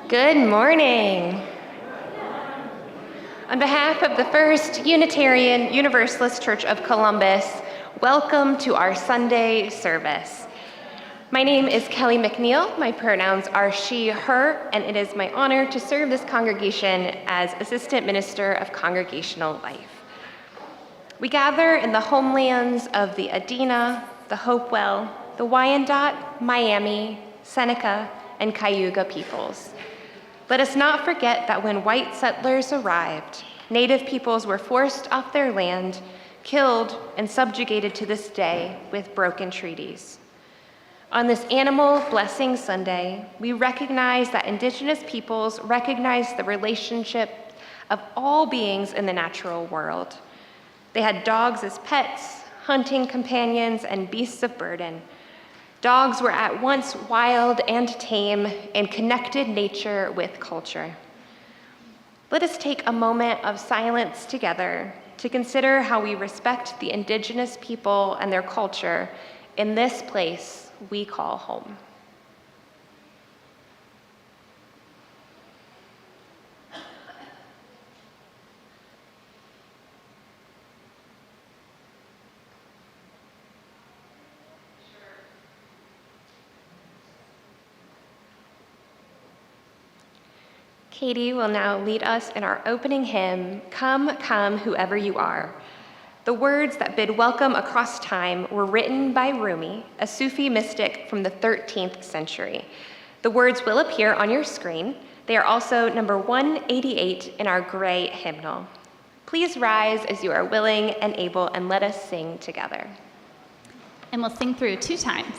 Good morning. On behalf of the First Unitarian Universalist Church of Columbus, welcome to our Sunday service. My name is Kelly McNeil. My pronouns are she, her, and it is my honor to serve this congregation as Assistant Minister of Congregational Life. We gather in the homelands of the Adena, the Hopewell, the Wyandotte, Miami, Seneca, and Cayuga peoples. Let us not forget that when white settlers arrived, Native peoples were forced off their land, killed, and subjugated to this day with broken treaties. On this Animal Blessing Sunday, we recognize that Indigenous peoples recognize the relationship of all beings in the natural world. They had dogs as pets, hunting companions, and beasts of burden. Dogs were at once wild and tame and connected nature with culture. Let us take a moment of silence together to consider how we respect the Indigenous people and their culture in this place we call home. Katie will now lead us in our opening hymn, Come, Come, Whoever You Are. The words that bid welcome across time were written by Rumi, a Sufi mystic from the 13th century. The words will appear on your screen. They are also number 188 in our gray hymnal. Please rise as you are willing and able, and let us sing together. And we'll sing through 2 times.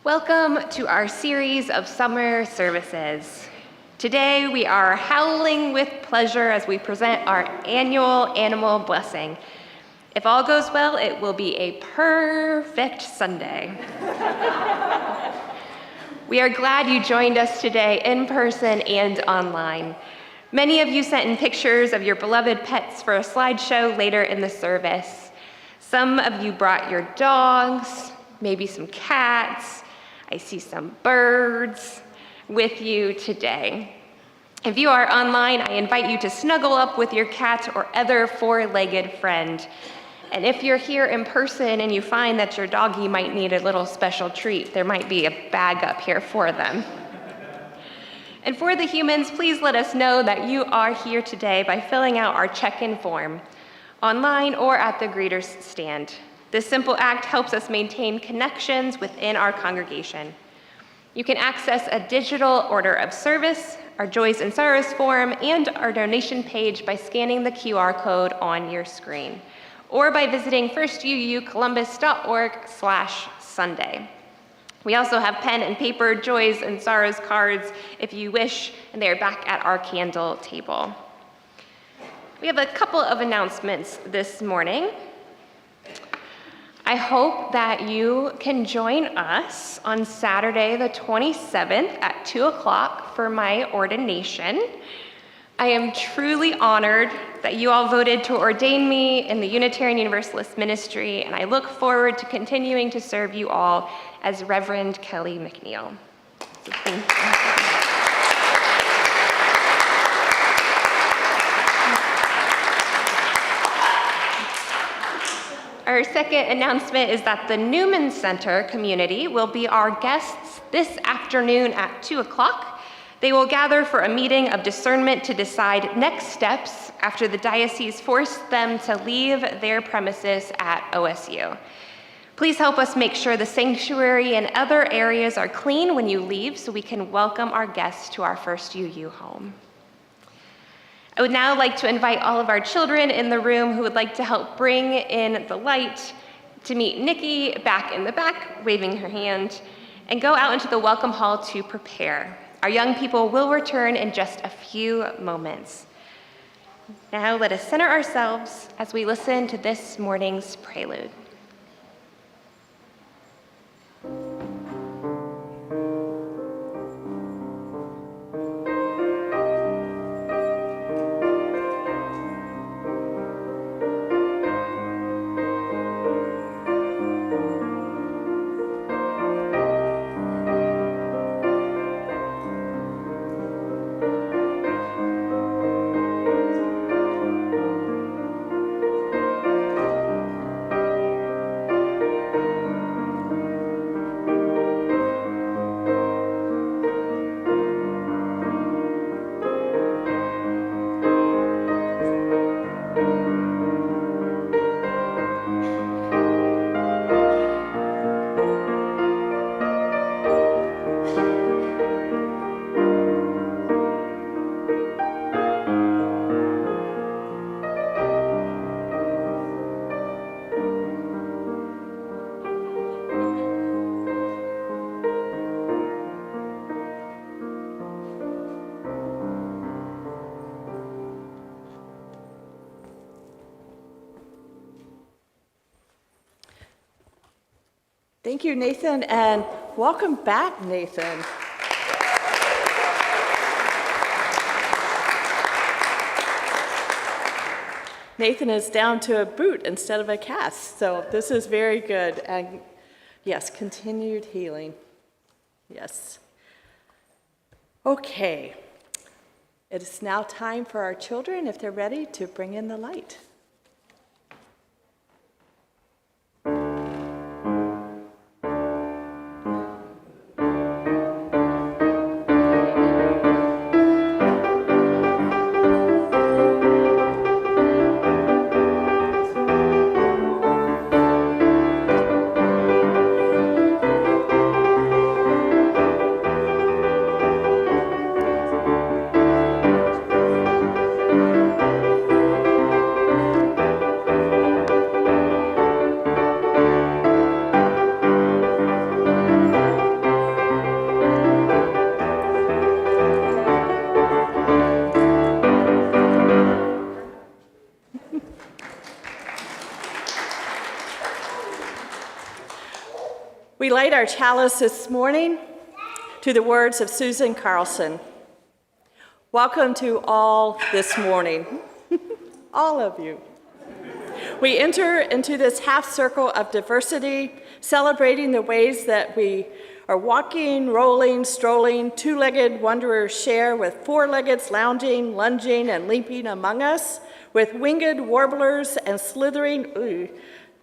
Welcome to our series of summer services. Today we are howling with pleasure as we present our annual Animal Blessing. If all goes well, it will be a perfect Sunday. We are glad you joined us today in person and online. Many of you sent in pictures of your beloved pets for a slideshow later in the service. Some of you brought your dogs, maybe some cats. I see some birds with you today. If you are online, I invite you to snuggle up with your cat or other 4-legged friend. And if you're here in person and you find that your doggy might need a little special treat, there might be a bag up here for them. And for the humans, please let us know that you are here today by filling out our check-in form, online or at the greeter's stand. This simple act helps us maintain connections within our congregation. You can access a digital order of service, our Joys and Sorrows form, and our donation page by scanning the QR code on your screen, or by visiting firstuucolumbus.org/Sunday. We also have pen and paper Joys and Sorrows cards if you wish, and they are back at our candle table. We have a couple of announcements this morning. I hope that you can join us on Saturday the 27th at 2 o'clock for my ordination. I am truly honored that you all voted to ordain me in the Unitarian Universalist ministry, and I look forward to continuing to serve you all as Reverend Kelly McNeil. So thank you. Our second announcement is that the Newman Center community will be our guests this afternoon at 2 o'clock. They will gather for a meeting of discernment to decide next steps after the diocese forced them to leave their premises at OSU. Please help us make sure the sanctuary and other areas are clean when you leave so we can welcome our guests to our first UU home. I would now like to invite all of our children in the room who would like to help bring in the light to meet Nikki back in the back, waving her hand, and go out into the welcome hall to prepare. Our young people will return in just a few moments. Now let us center ourselves as we listen to this morning's prelude. Thank you, Nathan, and welcome back, Nathan. Nathan is down to a boot instead of a cast, so this is very good. And yes, continued healing. Yes. Okay. It is now time for our children, if they're ready, to bring in the light. We light our chalice this morning to the words of Susan Carlson. Welcome to all this morning, all of you. We enter into this half circle of diversity, celebrating the ways that we are walking, rolling, strolling, two-legged wanderers share with four-leggeds lounging, lunging, and leaping among us, with winged warblers and slithering,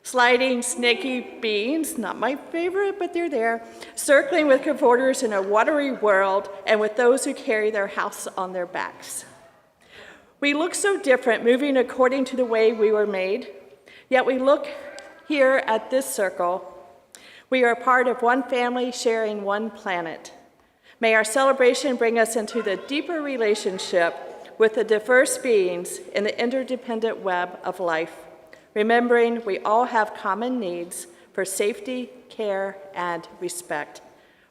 sliding, snaky beings, not my favorite, but they're there, circling with cavorters in a watery world, and with those who carry their house on their backs. We look so different, moving according to the way we were made, yet we look here at this circle. We are part of one family sharing one planet. May our celebration bring us into the deeper relationship with the diverse beings in the interdependent web of life, remembering we all have common needs for safety, care, and respect.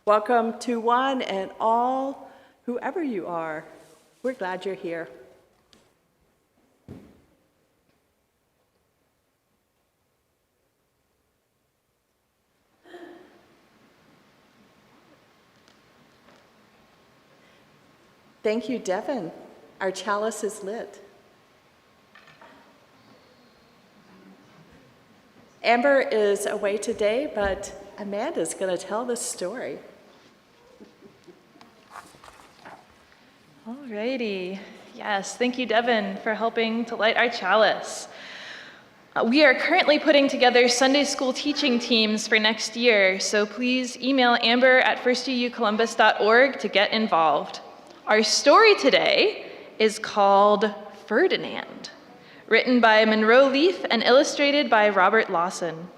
Welcome to one and all, whoever you are. We're glad you're here. Thank you, Devin. Our chalice is lit. Amber is away today, but Amanda's going to tell this story. Alrighty. Yes, thank you, Devin, for helping to light our chalice. We are currently putting together Sunday school teaching teams for next year, so please email amber@firstucolumbus.org to get involved. Our story today is called Ferdinand, written by Monroe Leaf and illustrated by Robert Lawson.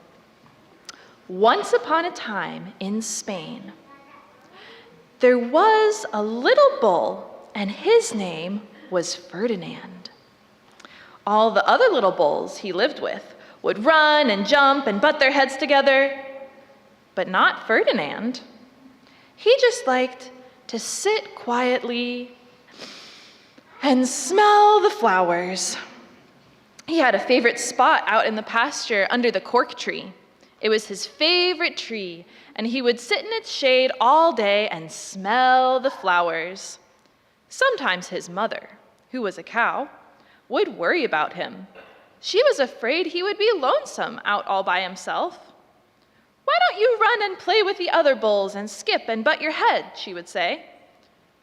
Once upon a time in Spain, there was a little bull, and his name was Ferdinand. All the other little bulls he lived with would run and jump and butt their heads together, but not Ferdinand. He just liked to sit quietly and smell the flowers. He had a favorite spot out in the pasture under the cork tree. It was his favorite tree, and he would sit in its shade all day and smell the flowers. Sometimes his mother, who was a cow, would worry about him. She was afraid he would be lonesome out all by himself. "Why don't you run and play with the other bulls and skip and butt your head?" she would say.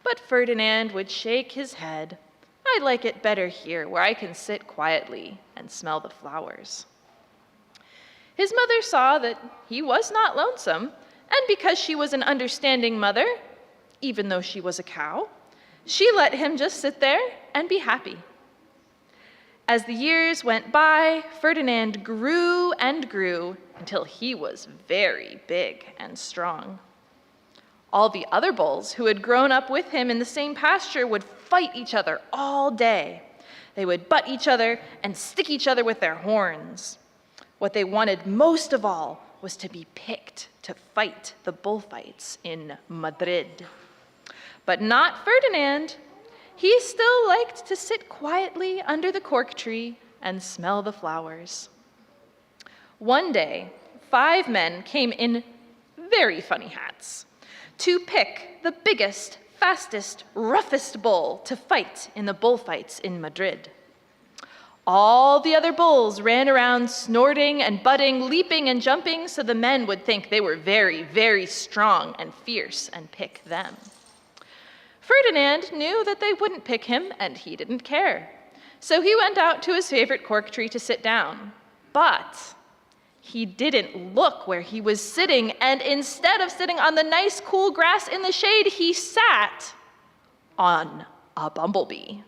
But Ferdinand would shake his head. "I like it better here, where I can sit quietly and smell the flowers." His mother saw that he was not lonesome, and because she was an understanding mother, even though she was a cow, she let him just sit there and be happy. As the years went by, Ferdinand grew and grew until he was very big and strong. All the other bulls who had grown up with him in the same pasture would fight each other all day. They would butt each other and stick each other with their horns. What they wanted most of all was to be picked to fight the bullfights in Madrid. But not Ferdinand. He still liked to sit quietly under the cork tree and smell the flowers. One day, 5 men came in very funny hats to pick the biggest, fastest, roughest bull to fight in the bullfights in Madrid. All the other bulls ran around snorting and butting, leaping and jumping, so the men would think they were very, very strong and fierce and pick them. Ferdinand knew that they wouldn't pick him, and he didn't care. So he went out to his favorite cork tree to sit down. But he didn't look where he was sitting, and instead of sitting on the nice cool grass in the shade, he sat on a bumblebee.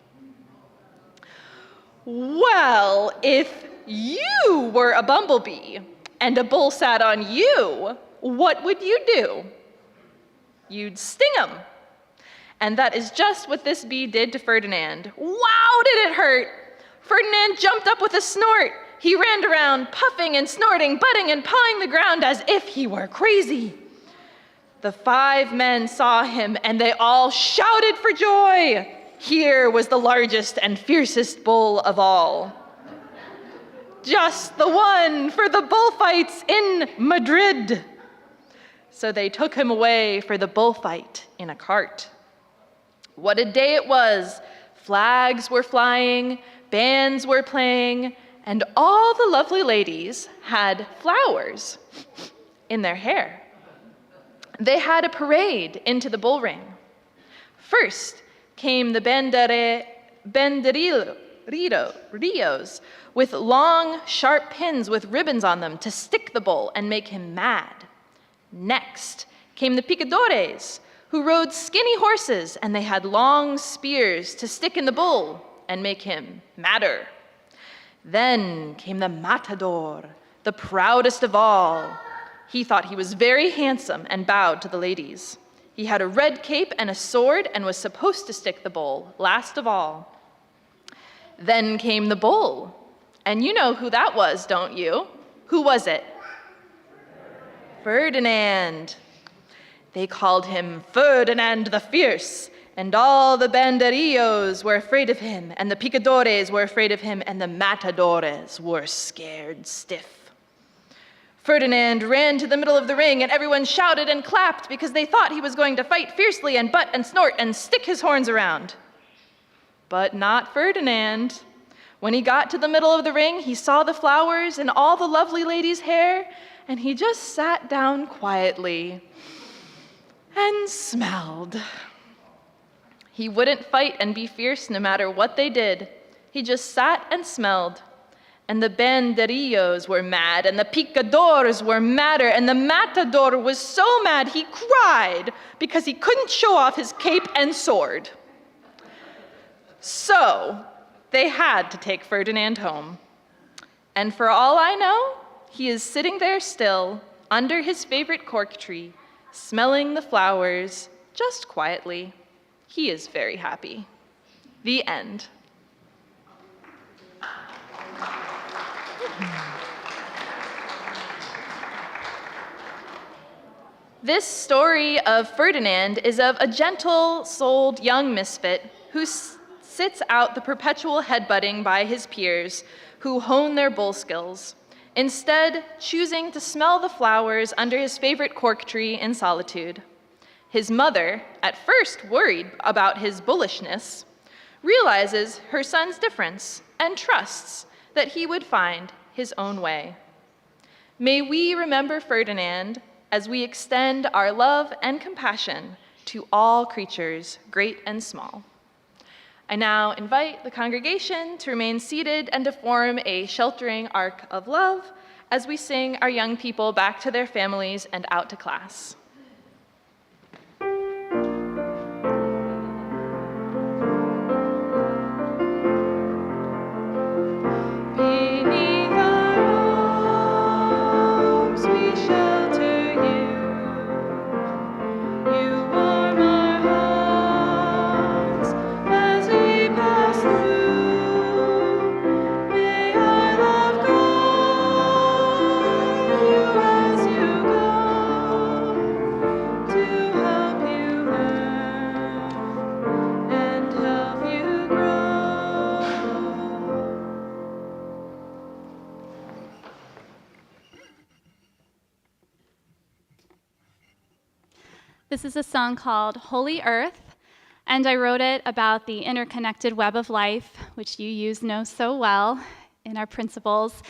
Well, if you were a bumblebee and a bull sat on you, what would you do? You'd sting him. And that is just what this bee did to Ferdinand. Wow, did it hurt! Ferdinand jumped up with a snort. He ran around, puffing and snorting, butting and pawing the ground as if he were crazy. The 5 men saw him, and they all shouted for joy. Here was the largest and fiercest bull of all. Just the one for the bullfights in Madrid. So they took him away for the bullfight in a cart. What a day it was! Flags were flying, bands were playing, and all the lovely ladies had flowers in their hair. They had a parade into the bull ring. First came the banderillos with long, sharp pins with ribbons on them to stick the bull and make him mad. Next came the picadores, who rode skinny horses, and they had long spears to stick in the bull and make him madder. Then came the matador, the proudest of all. He thought he was very handsome and bowed to the ladies. He had a red cape and a sword and was supposed to stick the bull last of all. Then came the bull, and you know who that was, don't you? Who was it? Ferdinand. They called him Ferdinand the Fierce, and all the banderillos were afraid of him, and the picadores were afraid of him, and the matadores were scared stiff. Ferdinand ran to the middle of the ring, and everyone shouted and clapped because they thought he was going to fight fiercely and butt and snort and stick his horns around. But not Ferdinand. When he got to the middle of the ring, he saw the flowers and all the lovely ladies' hair, and he just sat down quietly and smelled. He wouldn't fight and be fierce no matter what they did. He just sat and smelled. And the banderillos were mad, and the picadores were madder, and the matador was so mad he cried because he couldn't show off his cape and sword. So they had to take Ferdinand home. And for all I know, he is sitting there still, under his favorite cork tree, smelling the flowers, just quietly. He is very happy. The end. This story of Ferdinand is of a gentle-souled young misfit who sits out the perpetual headbutting by his peers who hone their bull skills, instead choosing to smell the flowers under his favorite cork tree in solitude. His mother, at first worried about his bullishness, realizes her son's difference and trusts that he would find his own way. May we remember Ferdinand as we extend our love and compassion to all creatures, great and small. I now invite the congregation to remain seated and to form a sheltering arc of love as we sing our young people back to their families and out to class. This is a song called Holy Earth, and I wrote it about the interconnected web of life, which you know so well in our principles.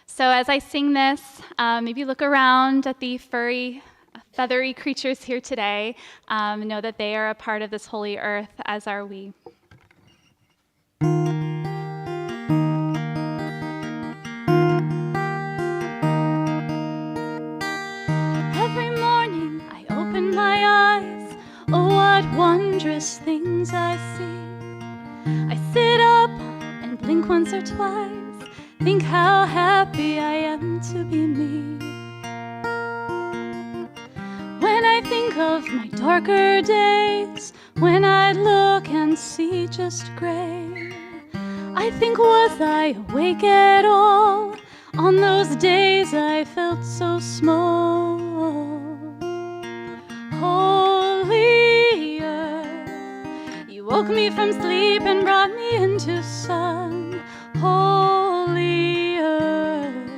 So as I sing this, maybe look around at the furry, feathery creatures here today. Know that they are a part of this holy earth, as are we. Wondrous things I see. I sit up and blink once or twice, think how happy I am to be me. When I think of my darker days, when I look and see just gray, I think, was I awake at all on those days I felt so small? Holy earth, you woke me from sleep and brought me into sun. Holy earth,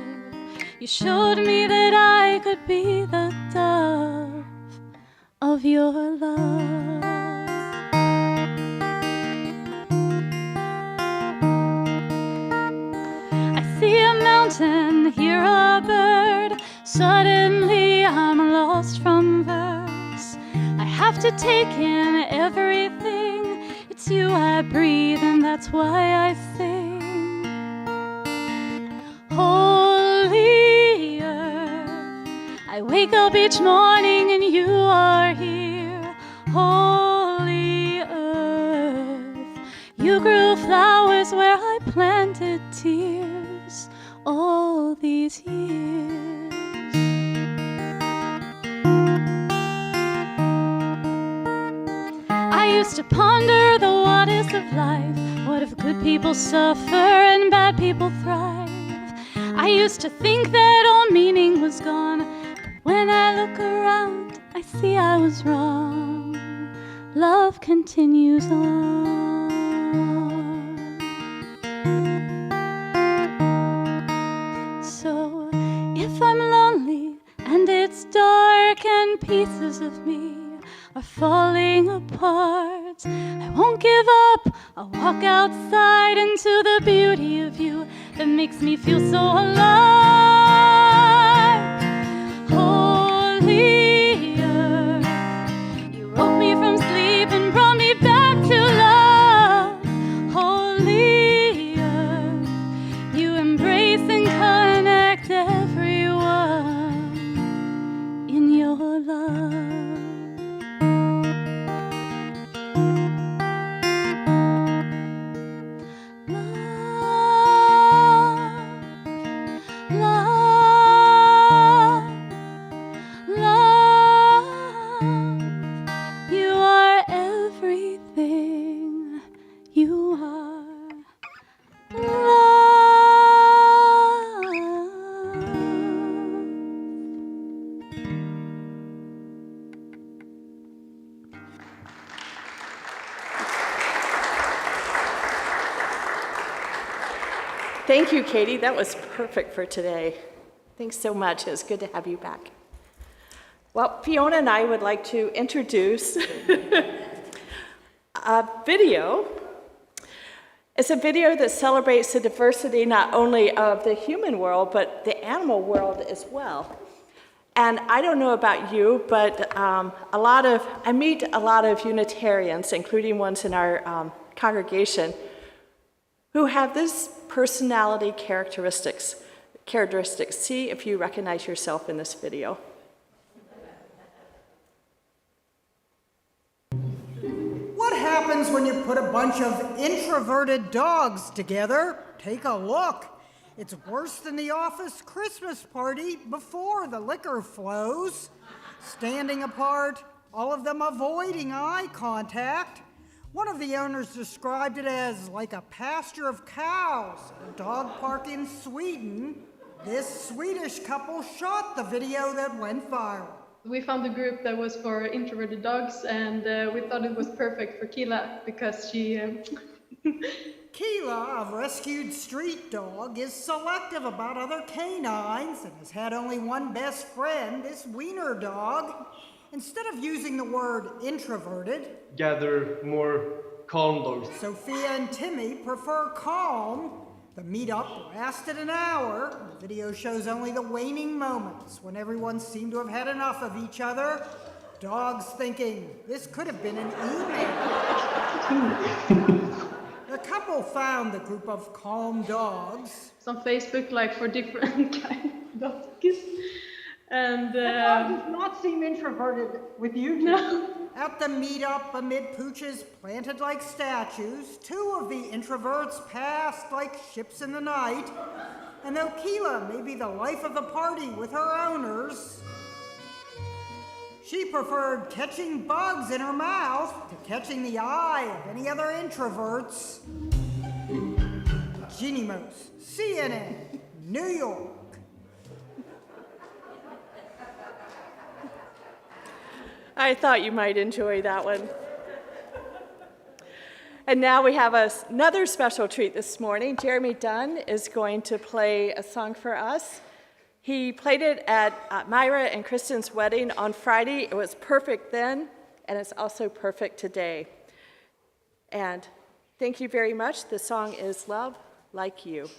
you showed me that I could be the dove of your love. I see a mountain, hear a bird, suddenly I'm lost from verse. I have to take in everything, it's you I breathe and that's why I sing. Holy earth, I wake up each morning and you are here. Holy earth, you grew flowers where I planted tears all these years. I used to ponder the what is of life. What if good people suffer and bad people thrive? I used to think that all meaning was gone, but when I look around, I see I was wrong. Love continues on. So if I'm lonely and it's dark and pieces of me are falling apart, I won't give up. I'll walk outside into the beauty of you that makes me feel so alive. Holy earth, you woke me from sleep and brought me back to love. Holy earth, you embrace and connect everyone in your love. Thank you, Katie. That was perfect for today. Thanks so much. It's good to have you back. Well, Fiona and I would like to introduce a video. It's a video that celebrates the diversity not only of the human world, but the animal world as well. And I don't know about you, but I meet a lot of Unitarians, including ones in our congregation, who have this personality characteristics. See if you recognize yourself in this video. What happens when you put a bunch of introverted dogs together? Take a look. It's worse than the office Christmas party before the liquor flows. Standing apart, all of them avoiding eye contact. One of the owners described it as like a pasture of cows, a dog park in Sweden. This Swedish couple shot the video that went viral. We found a group that was for introverted dogs, and we thought it was perfect for Kila because she... Kila, a rescued street dog, is selective about other canines and has had only one best friend, this wiener dog. Instead of using the word introverted, gather more calm dogs. Sophia and Timmy prefer calm. The meetup lasted an hour. The video shows only the waning moments when everyone seemed to have had enough of each other. Dogs thinking, this could have been an email. The couple found the group of calm dogs. It's on Facebook, like, for different kind of dogs. And The dog does not seem introverted with you two. no. At the meetup, amid pooches planted like statues, two of the introverts passed like ships in the night. And though Kila may be the life of the party with her owners, she preferred catching bugs in her mouth to catching the eye of any other introverts. Ginimos, CNN, New York. I thought you might enjoy that one. And now we have another special treat this morning. Jeremy Dunn is going to play a song for us. He played it at Myra and Kristen's wedding on Friday. It was perfect then, and it's also perfect today. And thank you very much. The song is Love Like You.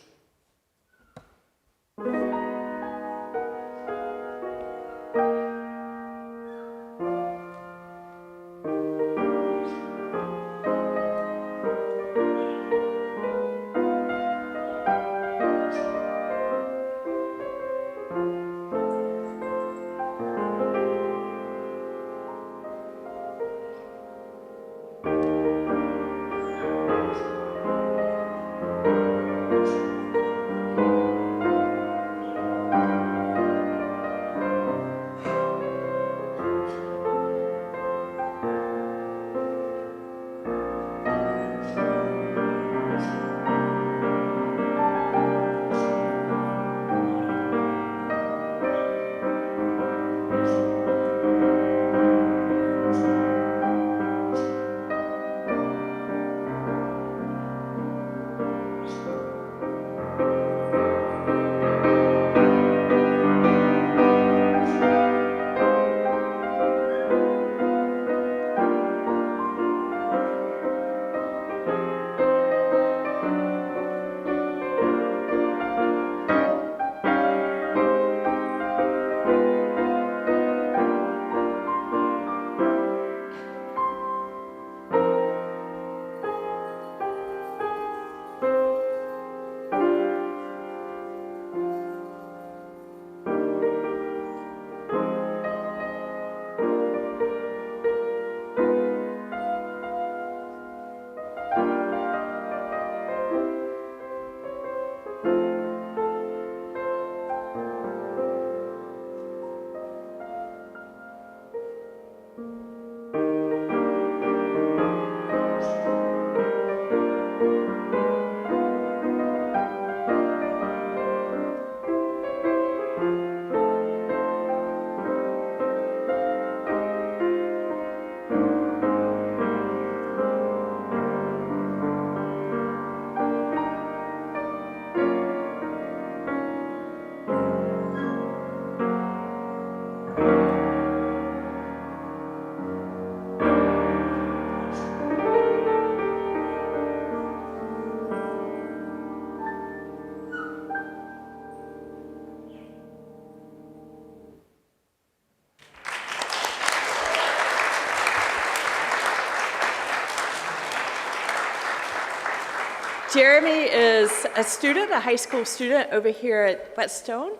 Jeremy is a student, a high school student over here at Whetstone,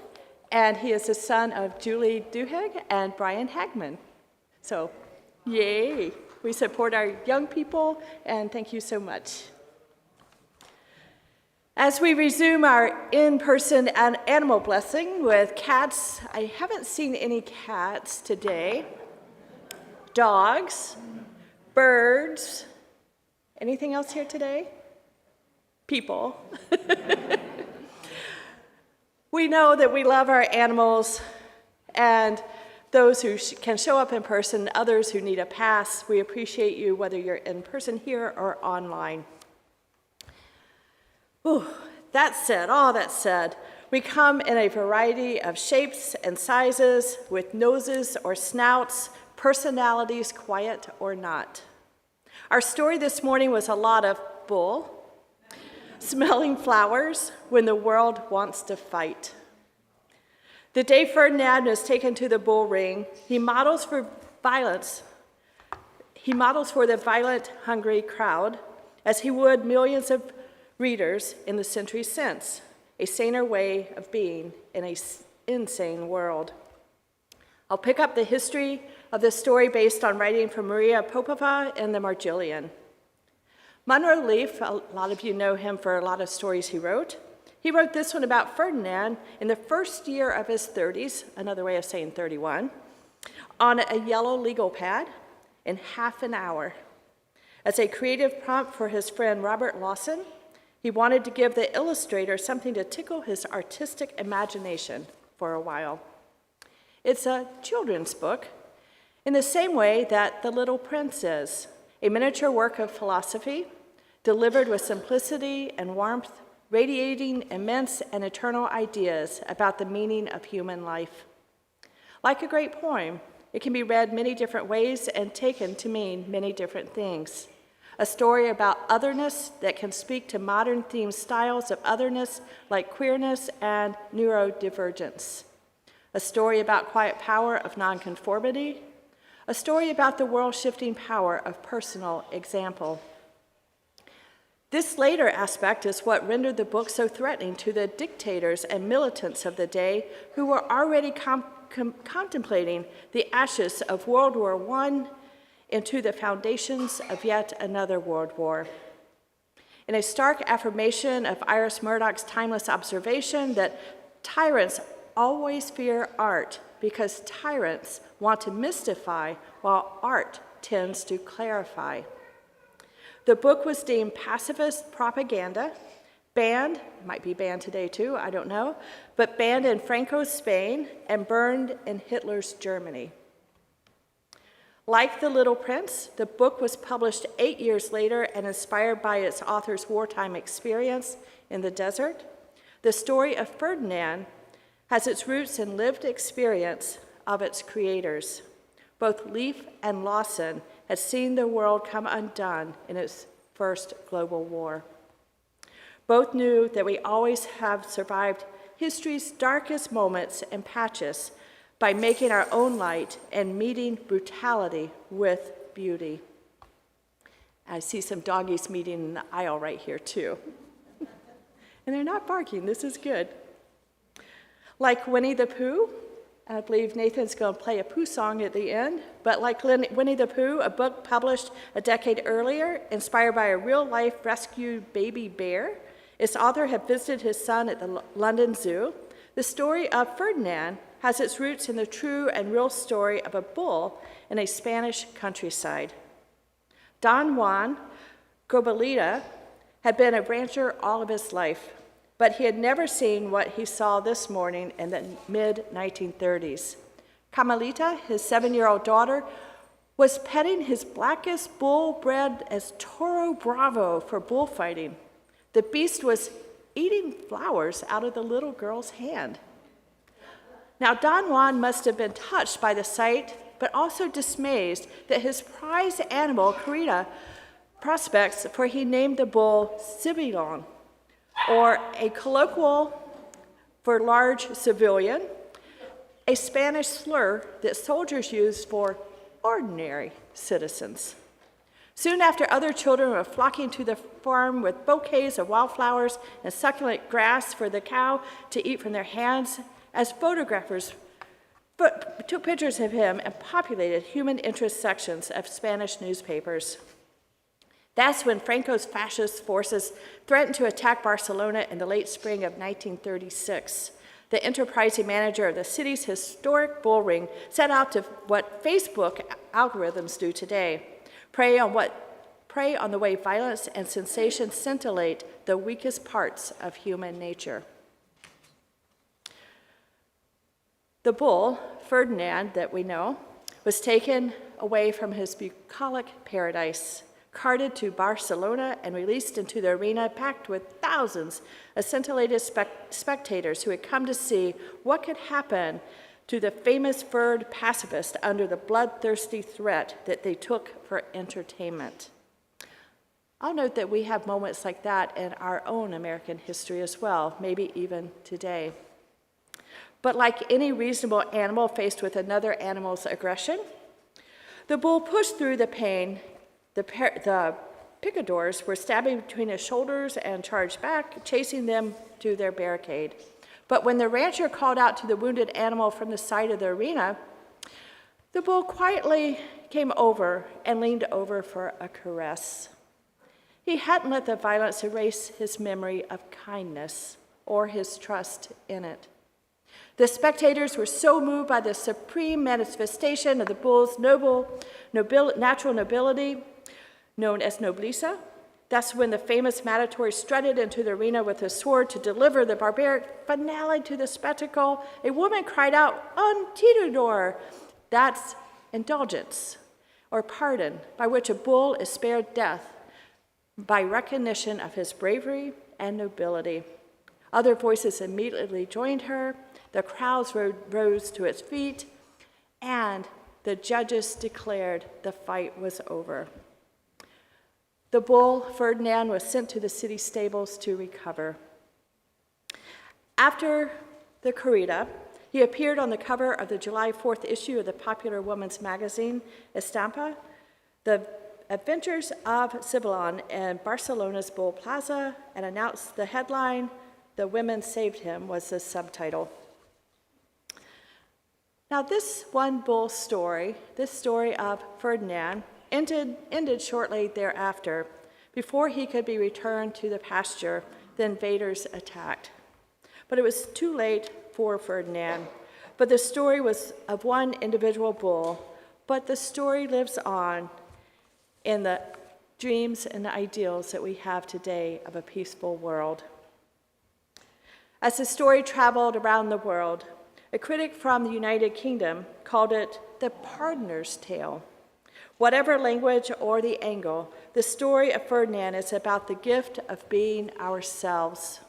and he is the son of Julie Duhigg and Brian Hagman. So, yay! We support our young people, and thank you so much. As we resume our in-person animal blessing with cats, I haven't seen any cats today. Dogs, birds, anything else here today? People. We know that we love our animals and those who can show up in person, others who need a pass. We appreciate you whether you're in person here or online. All that said, we come in a variety of shapes and sizes with noses or snouts, personalities quiet or not. Our story this morning was a lot of bull, smelling flowers when the world wants to fight. The day Ferdinand is taken to the bull ring, he models for the violent, hungry crowd, as he would millions of readers in the century since, a saner way of being in an insane world. I'll pick up the history of this story based on writing from Maria Popova in the Margillion. Munro Leaf, a lot of you know him for a lot of stories he wrote. He wrote this one about Ferdinand in the first year of his 30s, another way of saying 31, on a yellow legal pad in half an hour. As a creative prompt for his friend Robert Lawson, he wanted to give the illustrator something to tickle his artistic imagination for a while. It's a children's book in the same way that The Little Prince is, a miniature work of philosophy delivered with simplicity and warmth, radiating immense and eternal ideas about the meaning of human life. Like a great poem, it can be read many different ways and taken to mean many different things. A story about otherness that can speak to modern theme styles of otherness like queerness and neurodivergence. A story about quiet power of nonconformity. A story about the world-shifting power of personal example. This later aspect is what rendered the book so threatening to the dictators and militants of the day who were already contemplating the ashes of World War I into the foundations of yet another world war. In a stark affirmation of Iris Murdoch's timeless observation that tyrants always fear art because tyrants want to mystify while art tends to clarify. The book was deemed pacifist propaganda, banned, might be banned today too, I don't know, but banned in Franco's Spain and burned in Hitler's Germany. Like The Little Prince, the book was published 8 years later and inspired by its author's wartime experience in the desert. The story of Ferdinand has its roots in lived experience of its creators. Both Leaf and Lawson had seen the world come undone in its first global war. Both knew that we always have survived history's darkest moments and patches by making our own light and meeting brutality with beauty. I see some doggies meeting in the aisle right here too. And they're not barking, this is good. Like Winnie the Pooh, I believe Nathan's going to play a Pooh song at the end, but like Winnie the Pooh, a book published a decade earlier, inspired by a real-life rescued baby bear, its author had visited his son at the London Zoo. The story of Ferdinand has its roots in the true and real story of a bull in a Spanish countryside. Don Juan Gobalita had been a rancher all of his life, but he had never seen what he saw this morning in the mid-1930s. Carmelita, his 7-year-old daughter, was petting his blackest bull bred as Toro Bravo for bullfighting. The beast was eating flowers out of the little girl's hand. Now, Don Juan must have been touched by the sight, but also dismayed that his prize animal, Carita, prospects, for he named the bull Cibillon, or a colloquial for large civilian, a Spanish slur that soldiers used for ordinary citizens. Soon after, other children were flocking to the farm with bouquets of wildflowers and succulent grass for the cow to eat from their hands, as photographers took pictures of him and populated human interest sections of Spanish newspapers. That's when Franco's fascist forces threatened to attack Barcelona in the late spring of 1936. The enterprising manager of the city's historic bull ring set out to what Facebook algorithms do today, prey on the way violence and sensation scintillate the weakest parts of human nature. The bull, Ferdinand, that we know, was taken away from his bucolic paradise, carted to Barcelona, and released into the arena packed with thousands of scintillated spectators who had come to see what could happen to the famous furred pacifist under the bloodthirsty threat that they took for entertainment. I'll note that we have moments like that in our own American history as well, maybe even today. But like any reasonable animal faced with another animal's aggression, the bull pushed through the pain. The picadors were stabbing between his shoulders and charged back, chasing them to their barricade. But when the rancher called out to the wounded animal from the side of the arena, the bull quietly came over and leaned over for a caress. He hadn't let the violence erase his memory of kindness or his trust in it. The spectators were so moved by the supreme manifestation of the bull's natural nobility, known as nobleza. That's when the famous matador strutted into the arena with his sword to deliver the barbaric finale to the spectacle. A woman cried out, "Un tirador!" That's indulgence, or pardon, by which a bull is spared death by recognition of his bravery and nobility. Other voices immediately joined her. The crowds rose to its feet, and the judges declared the fight was over. The bull, Ferdinand, was sent to the city stables to recover. After the corrida, he appeared on the cover of the July 4th issue of the popular women's magazine, Estampa, The Adventures of Sibylon in Barcelona's Bull Plaza, and announced the headline, "The Women Saved Him," was the subtitle. Now, this one bull story, this story of Ferdinand, ended shortly thereafter. Before he could be returned to the pasture, the invaders attacked. But it was too late for Ferdinand. But the story was of one individual bull, but the story lives on in the dreams and the ideals that we have today of a peaceful world. As the story traveled around the world, a critic from the United Kingdom called it the pardoner's tale. Whatever language or the angle, the story of Ferdinand is about the gift of being ourselves.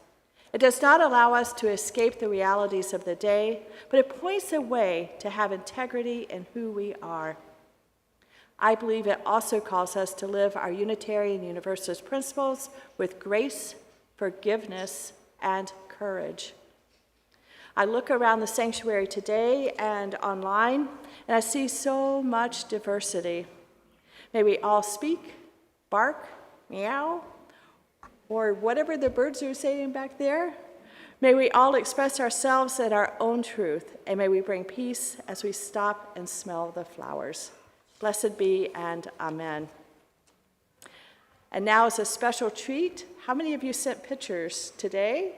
It does not allow us to escape the realities of the day, but it points a way to have integrity in who we are. I believe it also calls us to live our Unitarian Universalist principles with grace, forgiveness, and courage. I look around the sanctuary today and online, and I see so much diversity. May we all speak, bark, meow, or whatever the birds are saying back there. May we all express ourselves in our own truth, and may we bring peace as we stop and smell the flowers. Blessed be, and amen. And now, as a special treat, how many of you sent pictures today?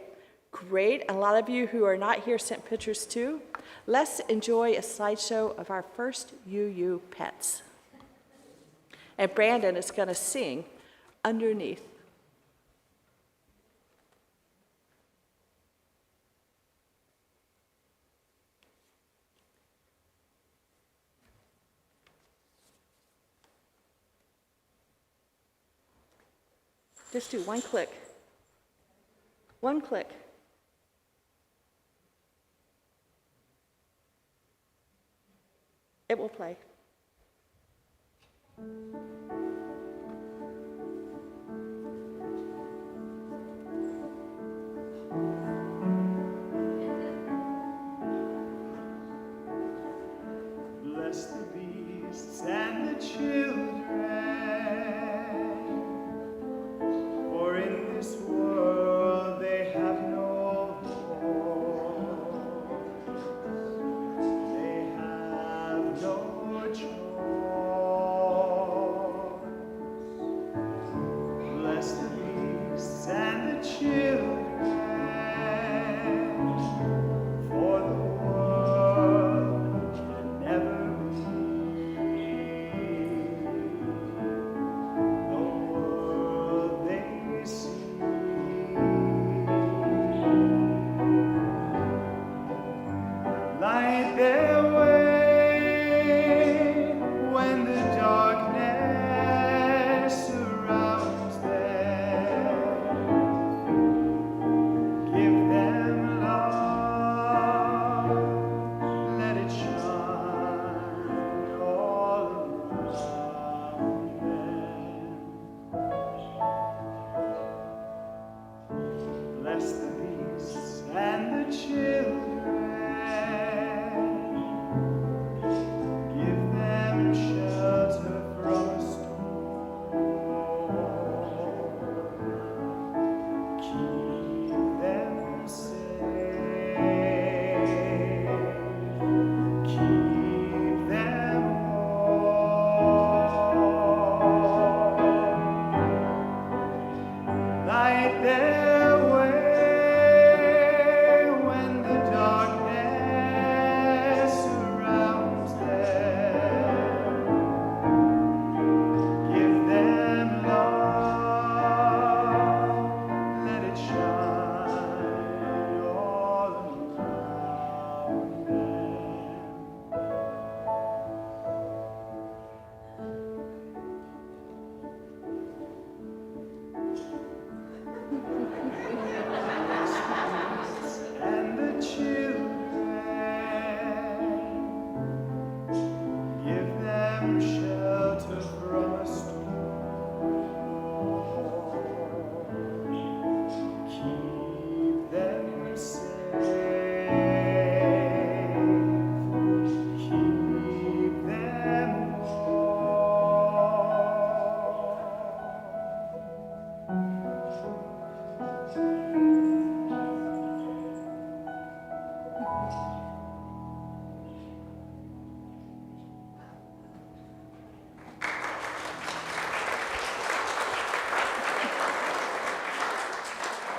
Great, and a lot of you who are not here sent pictures too. Let's enjoy a slideshow of our first UU pets. And Brandon is going to sing underneath. Just do one click. One click. It will play. Bless the beasts and the children.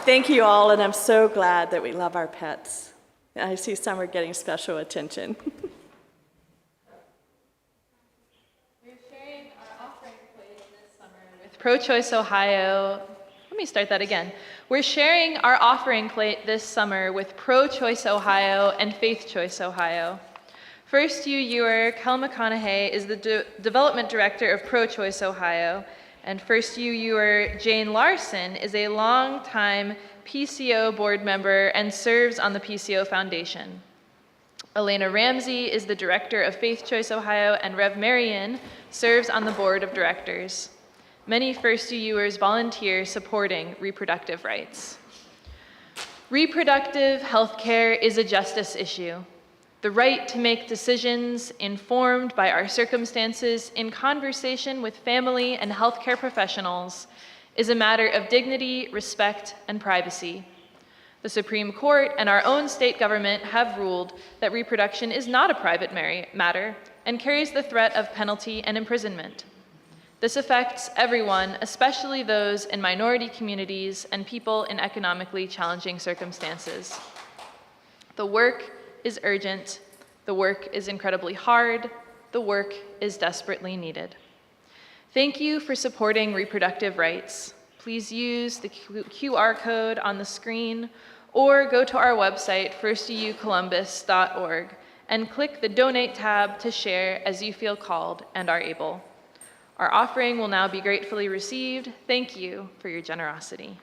Thank you all, and I'm so glad that we love our pets. I see some are getting special attention. We're sharing our offering plate this summer with Pro-Choice Ohio. Let me start that again. We're sharing our offering plate this summer with Pro-Choice Ohio and Faith Choice Ohio. First UUer Kel McConaughey is the Development Director of Pro-Choice Ohio, and first UUer Jane Larson is a longtime PCO board member and serves on the PCO Foundation. Elena Ramsey is the Director of Faith Choice Ohio, and Rev Marion serves on the Board of Directors. Many first UUers volunteer supporting reproductive rights. Reproductive health care is a justice issue. The right to make decisions informed by our circumstances in conversation with family and healthcare professionals is a matter of dignity, respect, and privacy. The Supreme Court and our own state government have ruled that reproduction is not a private matter and carries the threat of penalty and imprisonment. This affects everyone, especially those in minority communities and people in economically challenging circumstances. The work is urgent, the work is incredibly hard, the work is desperately needed. Thank you for supporting reproductive rights. Please use the QR code on the screen or go to our website, firstucolumbus.org, and click the Donate tab to share as you feel called and are able. Our offering will now be gratefully received. Thank you for your generosity.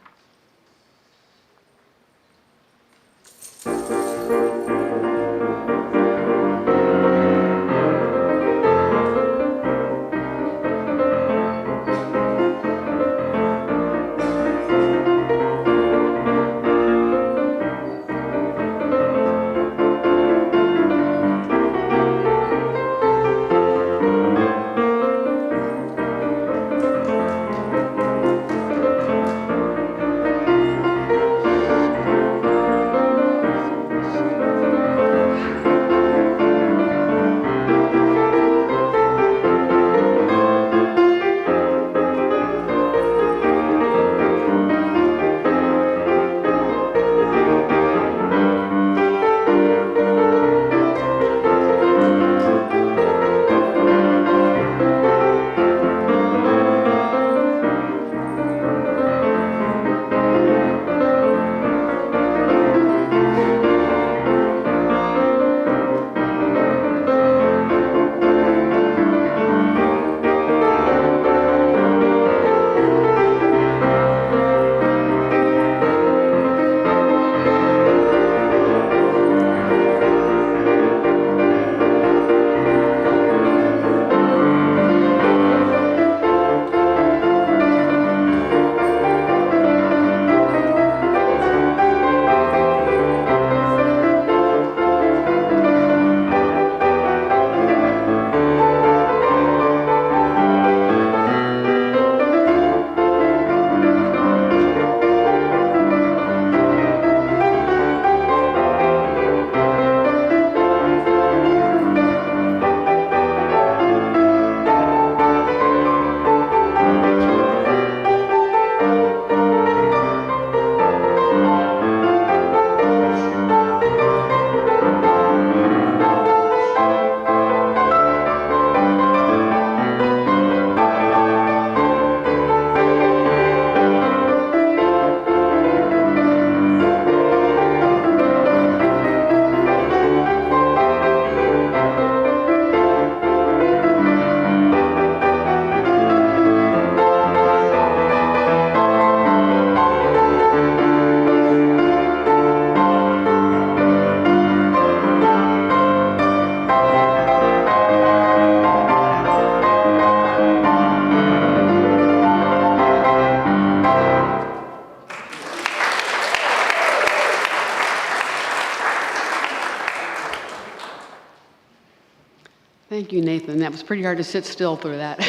Thank you, Nathan. That was pretty hard to sit still through that.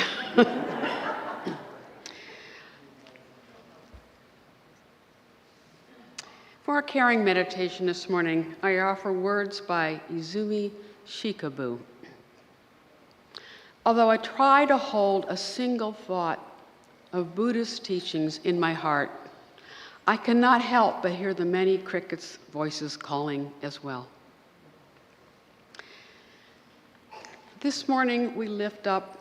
For our caring meditation this morning, I offer words by Izumi Shikabu. Although I try to hold a single thought of Buddhist teachings in my heart, I cannot help but hear the many crickets' voices calling as well. This morning, we lift up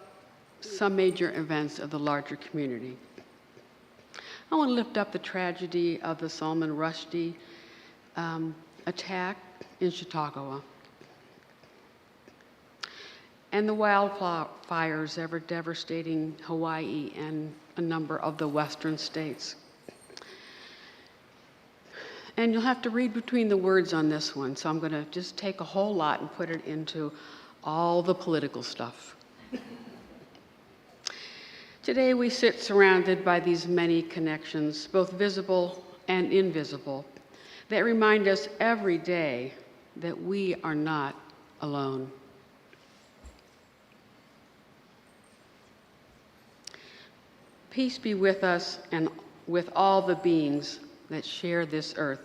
some major events of the larger community. I want to lift up the tragedy of the Salman Rushdie attack in Chautauqua and the wildfires ever devastating Hawaii and a number of the western states. And you'll have to read between the words on this one, so I'm going to just take a whole lot and put it into all the political stuff. Today we sit surrounded by these many connections, both visible and invisible, that remind us every day that we are not alone. Peace be with us and with all the beings that share this earth.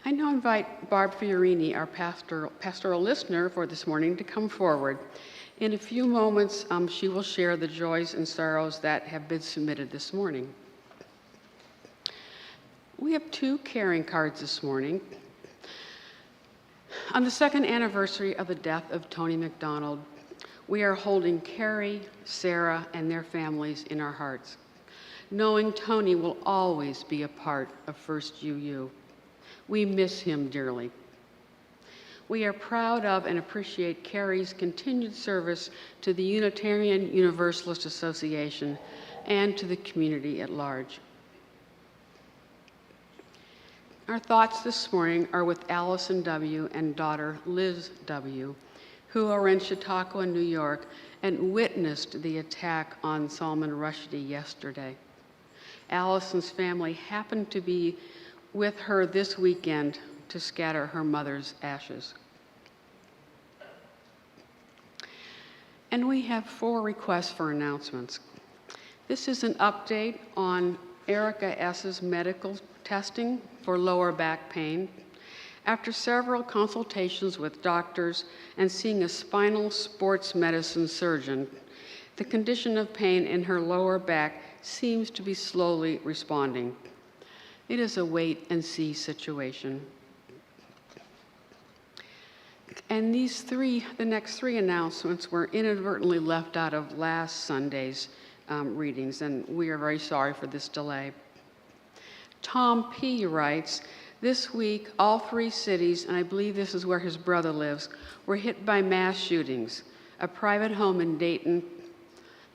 I now invite Barb Fiorini, our pastoral listener for this morning, to come forward. In a few moments, she will share the joys and sorrows that have been submitted this morning. We have 2 caring cards this morning. On the 2nd anniversary of the death of Tony McDonald, we are holding Carrie, Sarah, and their families in our hearts, knowing Tony will always be a part of First UU. We miss him dearly. We are proud of and appreciate Carrie's continued service to the Unitarian Universalist Association and to the community at large. Our thoughts this morning are with Allison W. and daughter Liz W., who are in Chautauqua, New York, and witnessed the attack on Salman Rushdie yesterday. Allison's family happened to be with her this weekend to scatter her mother's ashes. And we have 4 requests for announcements. This is an update on Erica S.'s medical testing for lower back pain. After several consultations with doctors and seeing a spinal sports medicine surgeon, the condition of pain in her lower back seems to be slowly responding. It is a wait and see situation. And the next 3 announcements were inadvertently left out of last Sunday's readings, and we are very sorry for this delay. Tom P. writes, this week, all 3 cities, and I believe this is where his brother lives, were hit by mass shootings. A private home in Dayton,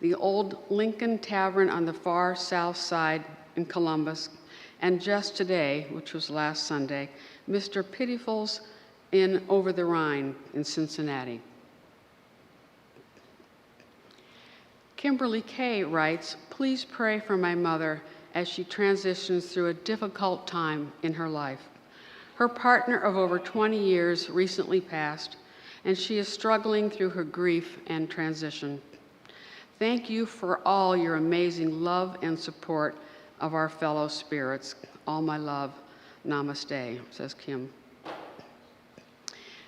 the old Lincoln Tavern on the far south side in Columbus, and just today, which was last Sunday, Mr. Pitiful's in Over the Rhine in Cincinnati. Kimberly K. writes, please pray for my mother as she transitions through a difficult time in her life. Her partner of over 20 years recently passed, and she is struggling through her grief and transition. Thank you for all your amazing love and support of our fellow spirits. All my love, namaste, says Kim.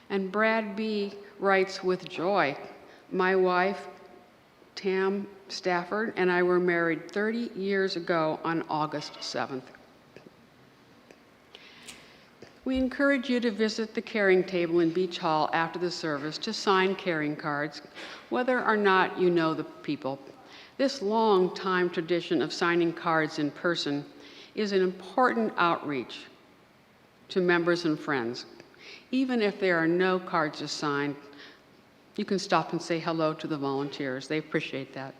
And Brad B. writes with joy, my wife, Tam Stafford, and I were married 30 years ago on August 7th. We encourage you to visit the caring table in Beach Hall after the service to sign caring cards, whether or not you know the people. This long-time tradition of signing cards in person is an important outreach to members and friends. Even if there are no cards to sign, you can stop and say hello to the volunteers. They appreciate that.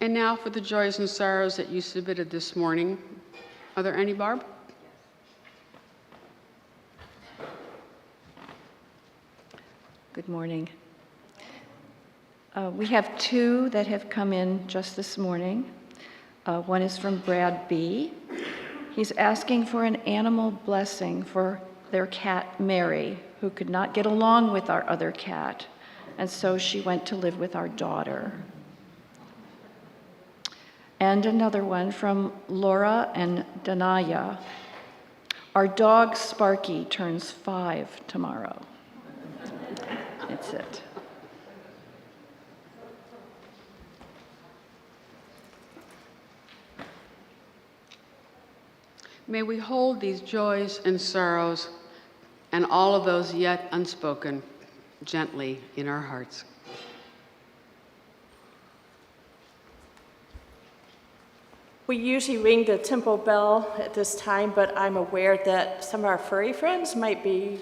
And now for the joys and sorrows that you submitted this morning. Are there any, Barb? Good morning. We have 2 that have come in just this morning. One is from Brad B. He's asking for an animal blessing for their cat, Mary, who could not get along with our other cat, and so she went to live with our daughter. And another one from Laura and Danaya. Our dog, Sparky, turns 5 tomorrow. That's it. May we hold these joys and sorrows and all of those yet unspoken gently in our hearts. We usually ring the temple bell at this time, but I'm aware that some of our furry friends might be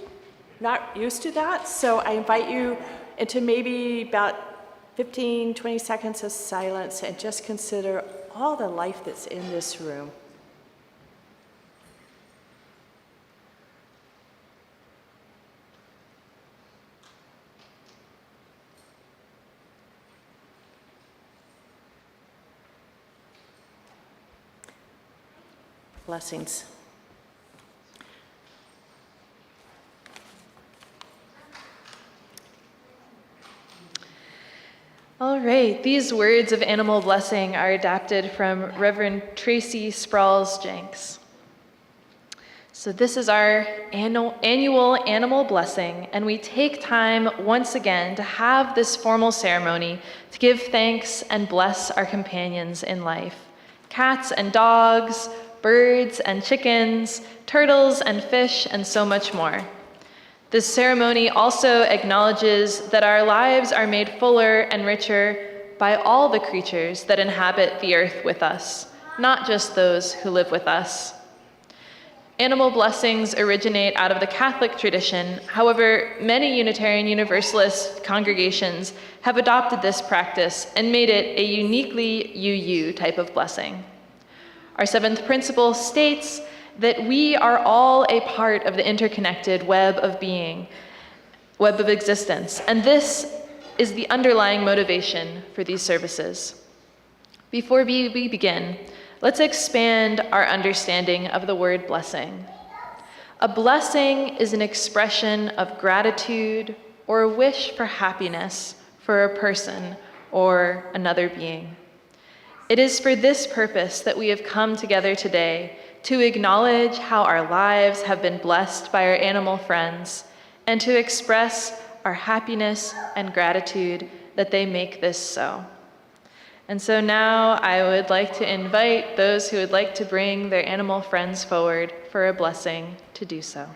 not used to that. So I invite you into maybe about 15, 20 seconds of silence and just consider all the life that's in this room. Blessings. All right, these words of animal blessing are adapted from Reverend Tracy Sprouls Jenks. So this is our annual animal blessing, and we take time once again to have this formal ceremony to give thanks and bless our companions in life. Cats and dogs, birds and chickens, turtles and fish, and so much more. This ceremony also acknowledges that our lives are made fuller and richer by all the creatures that inhabit the earth with us, not just those who live with us. Animal blessings originate out of the Catholic tradition. However, many Unitarian Universalist congregations have adopted this practice and made it a uniquely UU type of blessing. Our seventh principle states that we are all a part of the interconnected web of being, web of existence, and this is the underlying motivation for these services. Before we begin, let's expand our understanding of the word blessing. A blessing is an expression of gratitude or a wish for happiness for a person or another being. It is for this purpose that we have come together today, to acknowledge how our lives have been blessed by our animal friends and to express our happiness and gratitude that they make this so. And so now I would like to invite those who would like to bring their animal friends forward for a blessing to do so.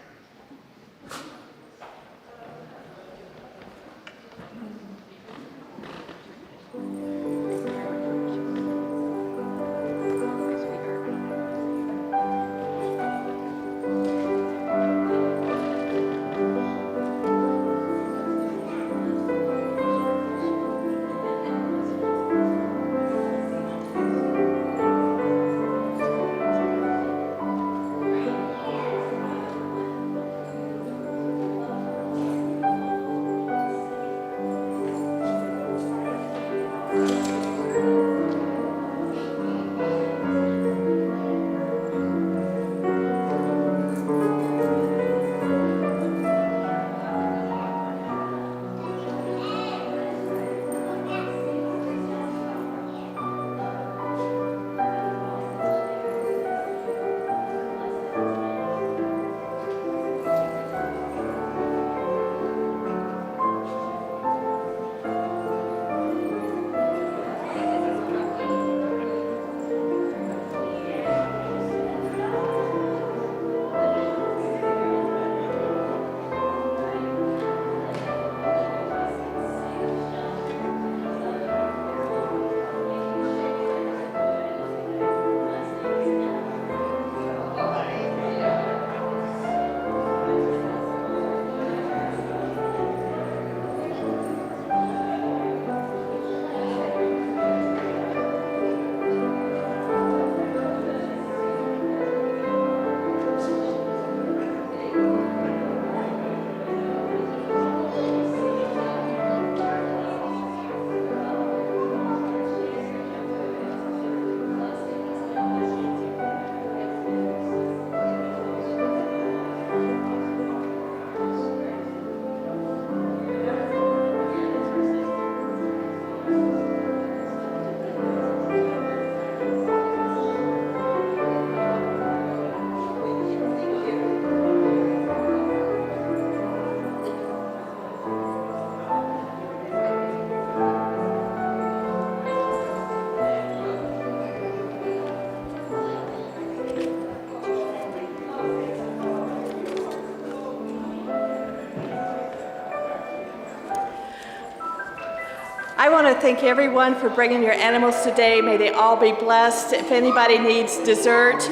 I want to thank everyone for bringing your animals today. May they all be blessed. If anybody needs dessert,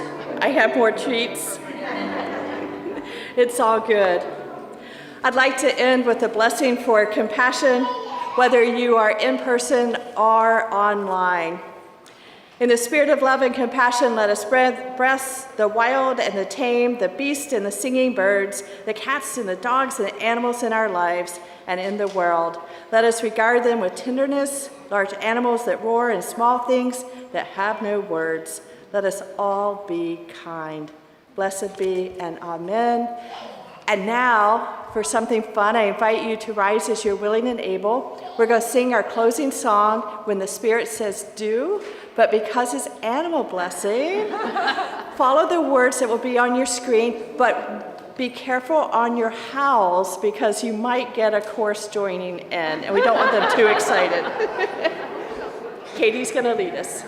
I have more treats. It's all good. I'd like to end with a blessing for compassion, whether you are in person or online. In the spirit of love and compassion, let us bless the wild and the tame, the beast and the singing birds, the cats and the dogs and the animals in our lives and in the world. Let us regard them with tenderness, large animals that roar and small things that have no words. Let us all be kind. Blessed be and amen. And now, for something fun, I invite you to rise as you're willing and able. We're going to sing our closing song, When the Spirit Says Do, but because it's animal blessing, follow the words that will be on your screen, but be careful on your howls because you might get a chorus joining in, and we don't want them too excited. Katie's going to lead us.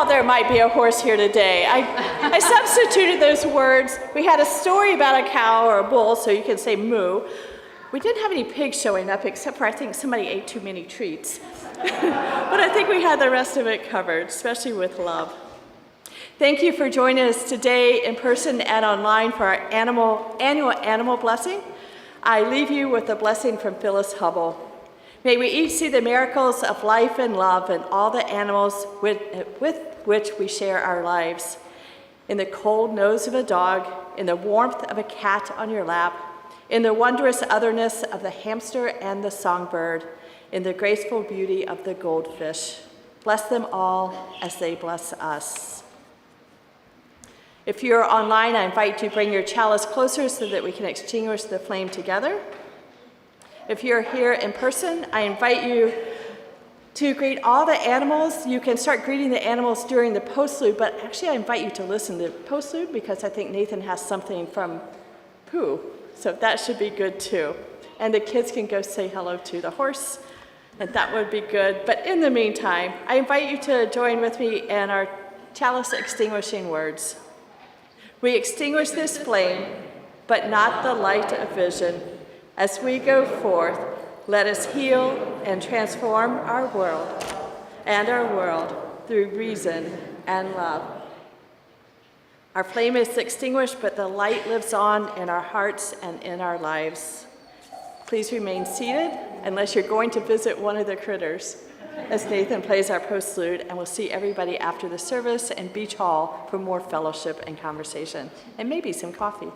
There might be a horse here today. I substituted those words. We had a story about a cow or a bull, so you can say moo. We didn't have any pigs showing up, except for I think somebody ate too many treats. But I think we had the rest of it covered, especially with love. Thank you for joining us today in person and online for our annual animal blessing. I leave you with a blessing from Phyllis Hubble. May we each see the miracles of life and love in all the animals with which we share our lives. In the cold nose of a dog, in the warmth of a cat on your lap, in the wondrous otherness of the hamster and the songbird, in the graceful beauty of the goldfish. Bless them all as they bless us. If you're online, I invite you to bring your chalice closer so that we can extinguish the flame together. If you're here in person, I invite you to greet all the animals. You can start greeting the animals during the postlude, but actually I invite you to listen to the postlude because I think Nathan has something from Pooh, so that should be good too. And the kids can go say hello to the horse, and that would be good. But in the meantime, I invite you to join with me in our chalice extinguishing words. We extinguish this flame, but not the light of vision. As we go forth, let us heal and transform our world through reason and love. Our flame is extinguished, but the light lives on in our hearts and in our lives. Please remain seated unless you're going to visit one of the critters as Nathan plays our postlude, and we'll see everybody after the service in Beach Hall for more fellowship and conversation, and maybe some coffee.